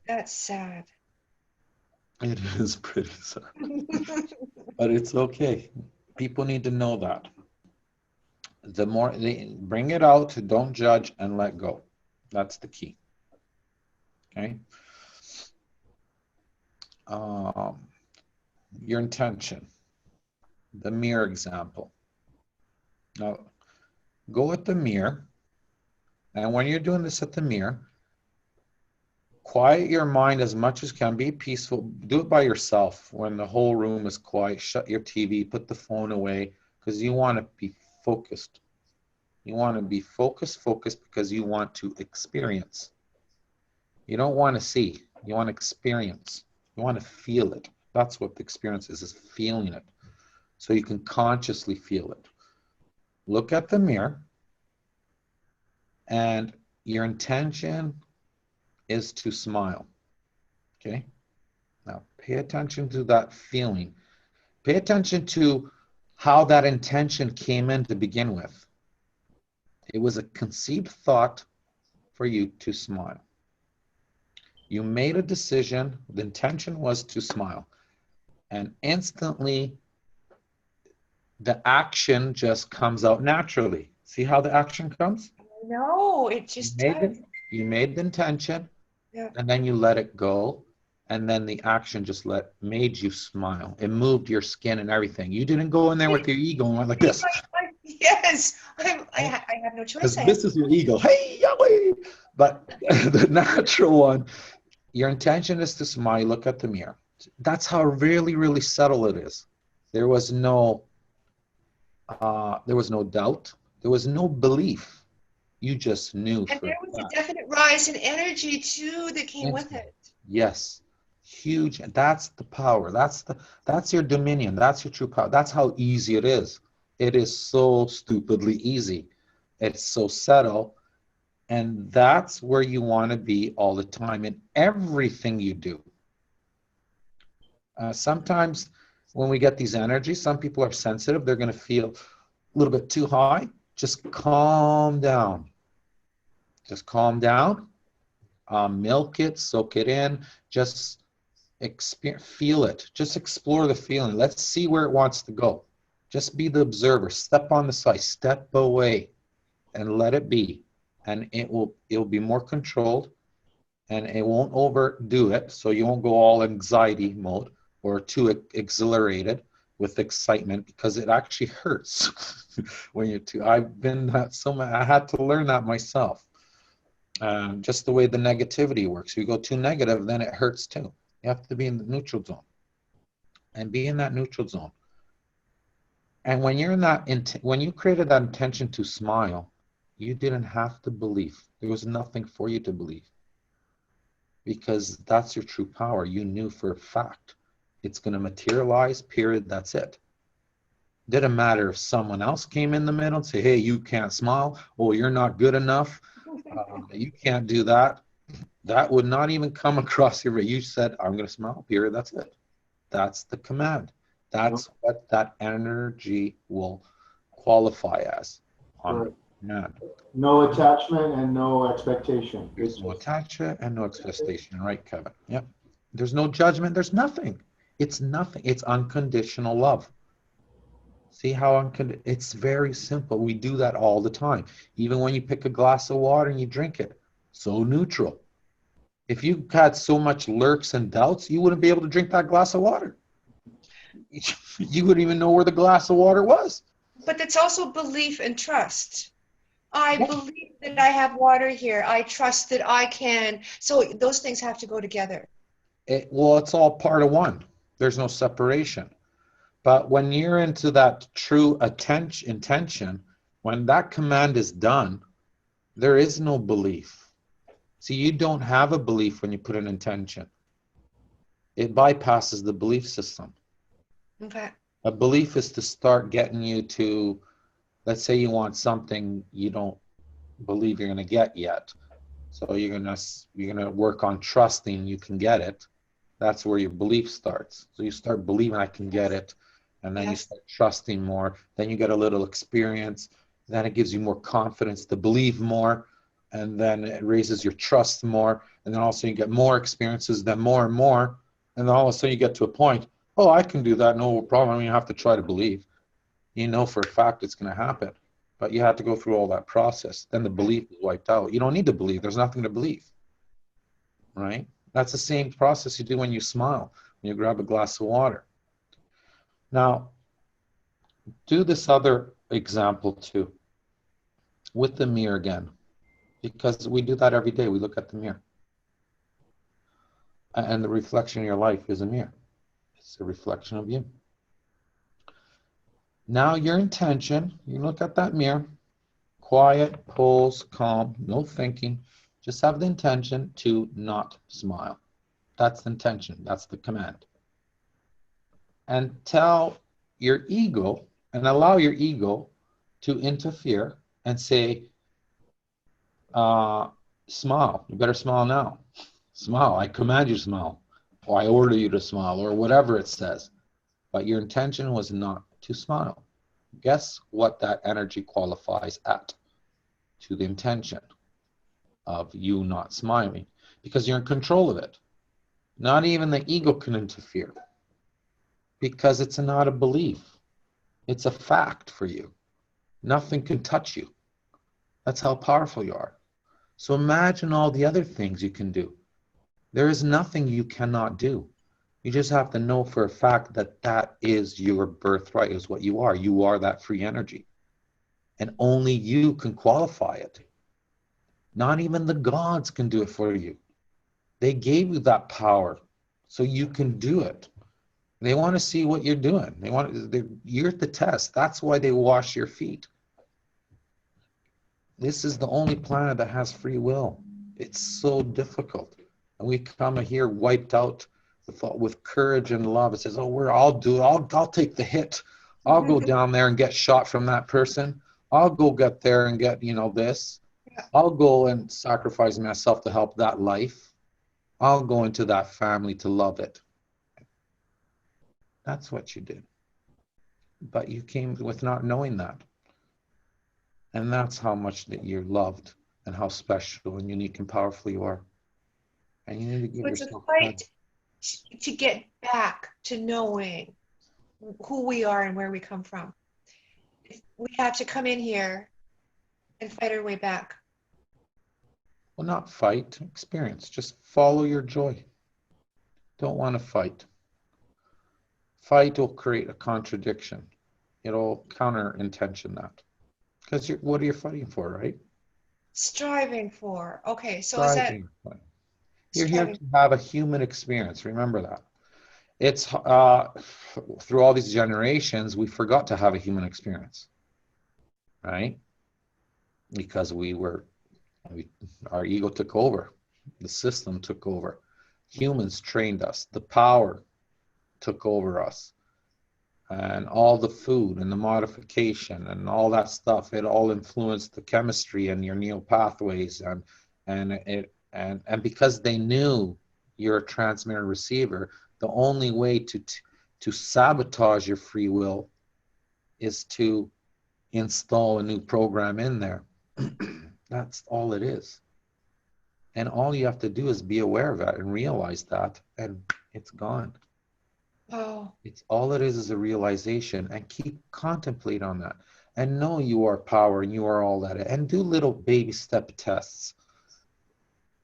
B: That's sad.
A: It is pretty sad. But it's okay. People need to know that. The more they bring it out, don't judge and let go. That's the key. Okay. Your intention. The mirror example. Now, go at the mirror, and when you're doing this at the mirror, quiet your mind as much as can. Be peaceful. Do it by yourself when the whole room is quiet. Shut your TV, put the phone away, because you want to be focused. You want to be focused because you want to experience. You don't want to see. You want to experience. You want to feel it. That's what the experience is feeling it. So you can consciously feel it. Look at the mirror, and your intention is to smile. Okay? Now pay attention to that feeling. Pay attention to how that intention came in to begin with. It was a conceived thought for you to smile. You made a decision. The intention was to smile. And instantly, the action just comes out naturally. See how the action comes?
B: No, it just does.
A: You made the intention,
B: Yeah.
A: and then you let it go, and then the action just made you smile. It moved your skin and everything. You didn't go in there with your ego and went like this.
B: Yes, I have no choice.
A: Because this is your ego. Hey, Yahweh! But the natural one, your intention is to smile. Look at the mirror. That's how really, really subtle it is. There was no doubt. There was no belief. You just knew.
B: And there was a definite rise in energy too that came with it.
A: Yes, huge. And that's the power. That's your dominion. That's your true power. That's how easy it is. It is so stupidly easy. It's so subtle. And that's where you want to be all the time in everything you do. Sometimes when we get these energies, some people are sensitive. They're going to feel a little bit too high. Just calm down. Just calm down. Milk it, soak it in. Just feel it. Just explore the feeling. Let's see where it wants to go. Just be the observer. Step on the side. Step away and let it be. And it'll be more controlled, and it won't overdo it. So you won't go all anxiety mode or too exhilarated with excitement, because it actually hurts when you're too. I've been that so much. I had to learn that myself. Just the way the negativity works. You go too negative, then it hurts too. You have to be in the neutral zone. and be in that neutral zone. And when you're in that, when you created that intention to smile, you didn't have to believe. There was nothing for you to believe, because that's your true power. You knew for a fact it's going to materialize, period, that's it. Didn't matter if someone else came in the middle and say, hey, you can't smile, oh, you're not good enough, you can't do that. That would not even come across your, you said, I'm going to smile, period, that's it. That's the command. That's what that energy will qualify as on command.
C: No attachment and no expectation.
A: There's no attachment and no expectation, right, Kevin? Yep. There's no judgment. There's nothing. It's nothing. It's unconditional love. See how it's very simple. We do that all the time. Even when you pick a glass of water and you drink it, so neutral. If you had so much lurks and doubts, you wouldn't be able to drink that glass of water. You wouldn't even know where the glass of water was.
B: But it's also belief and trust. I believe that I have water here. I trust that I can. So those things have to go together.
A: Well, it's all part of one. There's no separation. But when you're into that true intention, when that command is done, there is no belief. See, you don't have a belief when you put an intention. It bypasses the belief system.
B: Okay.
A: A belief is to start getting you to, let's say you want something you don't believe you're going to get yet. So you're going to work on trusting you can get it. That's where your belief starts. So you start believing I can get it. And then you start trusting more. Then you get a little experience. Then it gives you more confidence to believe more. And then it raises your trust more. And then also you get more experiences, then more and more. And then all of a sudden you get to a point, oh, I can do that, no problem. I don't even have to try to believe. You know for a fact it's going to happen. But you have to go through all that process. Then the belief is wiped out. You don't need to believe. There's nothing to believe. Right? That's the same process you do when you smile, when you grab a glass of water. Now, do this other example too, with the mirror again, because we do that every day. We look at the mirror. And the reflection in your life is a mirror. It's a reflection of you. Now your intention, you look at that mirror, quiet, pose, calm, no thinking. Just have the intention to not smile. That's the intention. That's the command. And tell your ego and allow your ego to interfere and say, smile. You better smile now. Smile. I command you to smile. Or I order you to smile, or whatever it says. But your intention was not to smile. Guess what that energy qualifies at? To the intention of you not smiling, because you're in control of it. Not even the ego can interfere, because it's not a belief. It's a fact for you. Nothing can touch you. That's how powerful you are. So imagine all the other things you can do. There is nothing you cannot do. You just have to know for a fact that that is your birthright, is what you are. You are that free energy. And only you can qualify it. Not even the gods can do it for you. They gave you that power so you can do it. They want to see what you're doing. You're at the test. That's why they wash your feet. This is the only planet that has free will. It's so difficult. And we come here wiped out with courage and love. It says, oh, I'll take the hit. I'll go down there and get shot from that person. I'll go get there and get, this. I'll go and sacrifice myself to help that life. I'll go into that family to love it. That's what you did. But you came with not knowing that. And that's how much that you're loved and how special and unique and powerful you are. And you need to give yourself
B: time to get back to knowing who we are and where we come from. We have to come in here and fight our way back.
A: Well, not fight, experience. Just follow your joy. Don't want to fight. Fight will create a contradiction. It'll counter intention that. Because what are you fighting for, right?
B: Striving for. Okay, so
A: Striving. You're here to have a human experience. Remember that. It's through all these generations, we forgot to have a human experience, right? Because our ego took over, the system took over, humans trained us, the power took over us, and all the food and the modification and all that stuff, it all influenced the chemistry and your neural pathways, and because they knew you're a transmitter and receiver, the only way to sabotage your free will is to install a new program in there. That's all it is. And all you have to do is be aware of that and realize that, and it's gone.
B: Oh,
A: It's all it is a realization, and keep contemplate on that, and know you are power and you are all that, and do little baby step tests.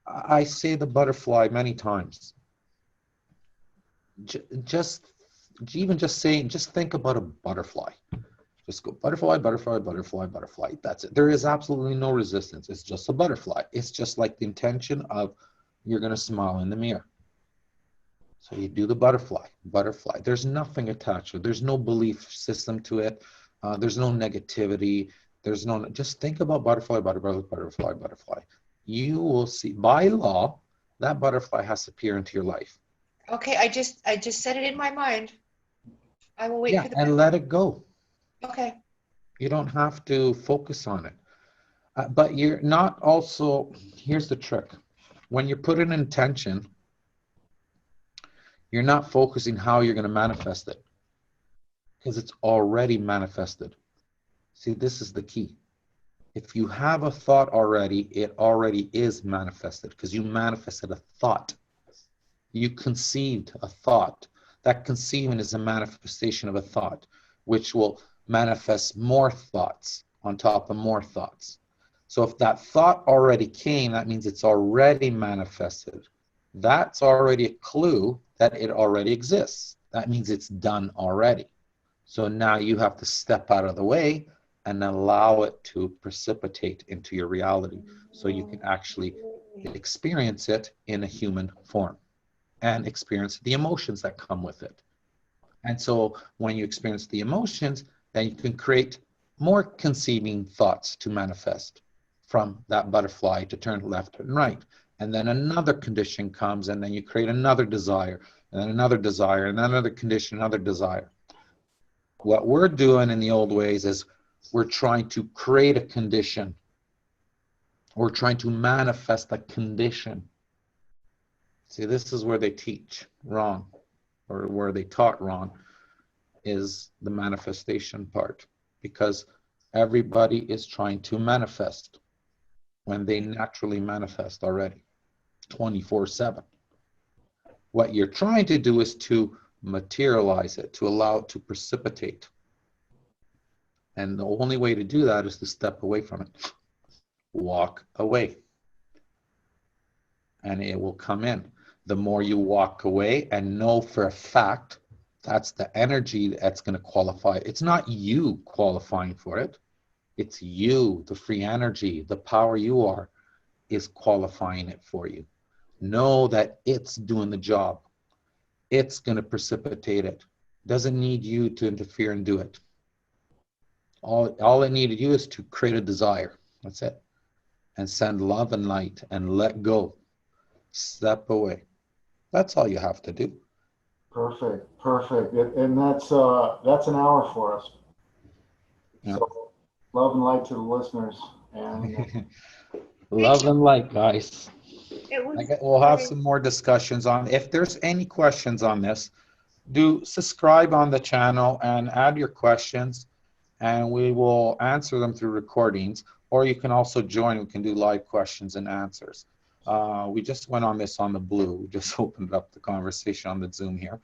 A: I say the butterfly many times. Just think about a butterfly. Just go butterfly, butterfly, butterfly, butterfly. That's it. There is absolutely no resistance. It's just a butterfly. It's just like the intention of you're going to smile in the mirror. So you do the butterfly, butterfly. There's nothing attached to it. There's no belief system to it. There's no negativity. Just think about butterfly, butterfly, butterfly, butterfly. You will see, by law, that butterfly has to appear into your life.
B: okay. I just said it in my mind. I will wait
A: Yeah,
B: for the.
A: and let it go.
B: Okay.
A: You don't have to focus on it. But you're not also, here's the trick. When you put an intention, you're not focusing how you're going to manifest it, because it's already manifested. See, this is the key. If you have a thought already, it already is manifested, because you manifested a thought. You conceived a thought. That conceiving is a manifestation of a thought, which will manifest more thoughts on top of more thoughts. So if that thought already came, that means it's already manifested. That's already a clue that it already exists. That means it's done already. So now you have to step out of the way and allow it to precipitate into your reality, so you can actually experience it in a human form and experience the emotions that come with it. And so when you experience the emotions, then you can create more conceiving thoughts to manifest from that butterfly to turn left and right. And then another condition comes, and then you create another desire, and then another desire, and another condition, another desire. What we're doing in the old ways is we're trying to create a condition. We're trying to manifest a condition. See, this is where they teach wrong, or where they taught wrong, is the manifestation part, because everybody is trying to manifest when they naturally manifest already 24/7. What you're trying to do is to materialize it, to allow it to precipitate. And the only way to do that is to step away from it. Walk away. And it will come in. The more you walk away and know for a fact, that's the energy that's going to qualify. It's not you qualifying for it. It's you, the free energy, the power you are, is qualifying it for you. Know that it's doing the job. It's going to precipitate it. Doesn't need you to interfere and do it. All it needed you is to create a desire. That's it. And send love and light and let go. Step away. That's all you have to do.
C: Perfect. And that's an hour for us.
A: Yeah.
C: So love and light to the listeners. And
A: Love and light, guys.
B: It was.
A: We'll have some more discussions on. If there's any questions on this, do subscribe on the channel and add your questions, and we will answer them through recordings. Or you can also join. We can do live questions and answers. We just went on this on the Blue. We just opened up the conversation on the Zoom here.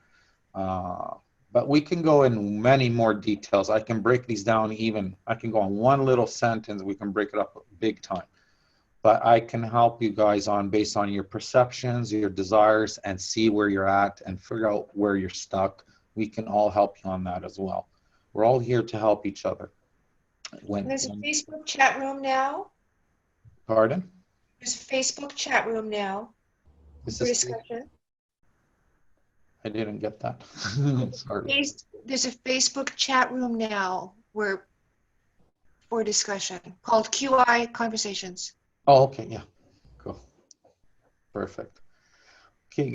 A: But we can go in many more details. I can break these down even. I can go on one little sentence. We can break it up big time. But I can help you guys on based on your perceptions, your desires, and see where you're at and figure out where you're stuck. We can all help you on that as well. We're all here to help each other.
B: There's a Facebook chat room now.
A: Pardon?
B: There's a Facebook chat room now for discussion.
A: I didn't get that. Sorry.
B: There's a Facebook chat room now for discussion called QI Conversations.
A: Oh, okay, yeah. Cool. Perfect.